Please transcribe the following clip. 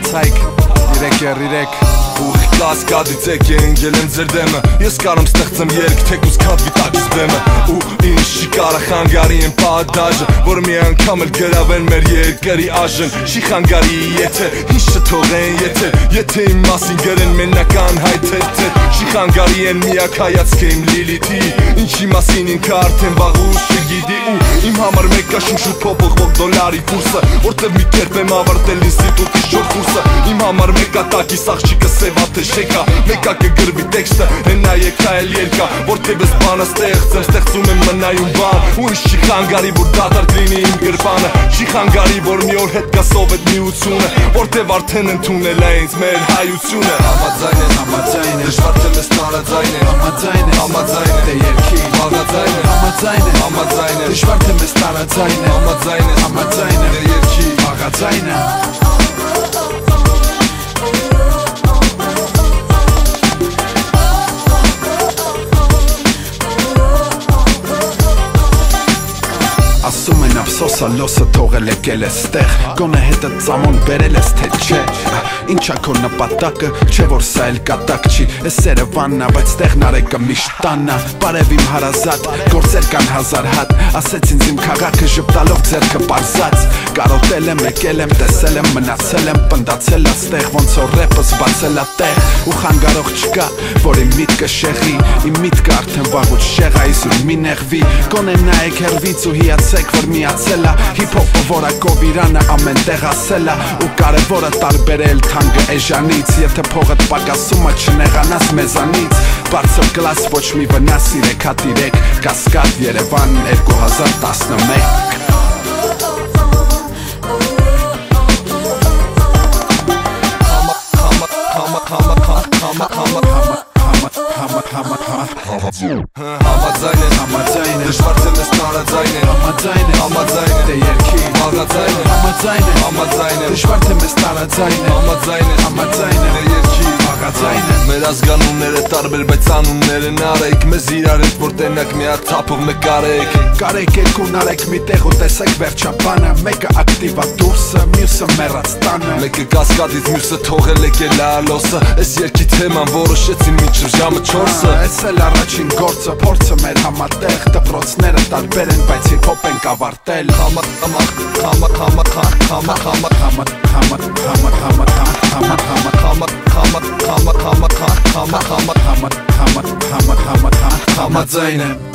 Let's hike, իրեք Ուղիղ կասկադից եկել եմ ձեր դեմը Ես կարում ստեղծեմ երգ թեկուզ քանդվի տակից բեմը Ու ինչ չի կարա խանգարի եմ պատաժը Որ մի անգամ էլ գրավեն մեր երկրի աժն Չի խանգարի եթե ինչ չթողեն Եթե իմ մասին գրեն մենական հայթեր Չի խանգարի են միակ հայացքը իմ Լիլիթի Ինչի մասին ինքը արդեն վաղուց չգիտի Ու իմ համար մեկա շուշու փոփոխվող դոլարի կուրսը Որտև մի կերպ եմ ավարտել ինստիտուտի շոր կուրսը Իմ համար մեկա տակիս աղջիկը սևաթը շեկա Մեկա կգրվի տեքստը հենա եկա էլ երկա Որտև ես բանը ստեղծում եմ մնայում բան Ու ինչ չի խանգարի որ դատարկ լինի իմ գրպանը Չի խանգարի որ մի օր հետ գա սովետ միությունը Որտև արդեն ընդունել է ինձ մեր հայությունը Համաձայն է Դժվար թե մեզ տարաձայն է Համաձայն է Դե երկի Բաղաձայն է Համաձայն է Դժվար թե մեզ տարաձայն է Համաձայն է Դե երկի Բաղաձայն է Ասում են ափսոսա լոսը թողել եկել ես տեղ Գոնե հետը ծամոն բերել ես թե չէ Ինչա քո նպատակը չէ որ սա էլ կատակ չի Ես Երևանն ա բայց տեղն արեկը միշտ տանն ա Բարև իմ հարազատ գործեր կան հազար հատ Ասեց ինձ իմ քաղաքը ժպտալով ձեռքը պարզած Կարոտել եմ եկել եմ տեսել եմ մնացել եմ Պնդացել ա ստեղ ոնց որ ռեպս բացել ա տեղ Ու խանգարող չկա որ իմ միտքը շեղի Իմ միտքը արդեն վաղուց շեղա իզուր մի նեղվի Գոնե նայեք հերվից ու հիացեք որ միացել ա Հիփ-հոփը որակով Իրանը ամեն տեղ ասել ա Ու կարևորը տարբերել թանկը էժանից Եթե փողդ պակասում ա չնեղանաս մեզանից Բարձր կլաս ոչ մի վնաս իրեք հատ իրեք Կասկադ Երևան 2011 Համաձայն է Դժվար թե մեզ տարաձայն է Համաձայն է Դե երկի Բաղաձայն է Համաձայն է Դժվար թե մեզ տարաձայն է Համաձայն է Դե երկի Բաղաձայն է Մեր ազգանունները տարբեր բայց անուններն արեք Մեզ իրար հետ որ տենակ մի հատ թափով նկարեք Կարեք երկուն արեք մի տեղ ու տեսեք վերջաբանը Մեկը ակտիվա դուրսը, մյուսը մեռած տանը Մեկը կասկադից մյուսը թողել եկել ալոսը Այս երկի թեման որոշեցին մինչև ժամը 4-ը Այս էլ առաջին գործը փորձը մեր համատեղ Դպրոցները տարբեր են բայց հիփ-հոփ ենք ավարտել Համաձայն է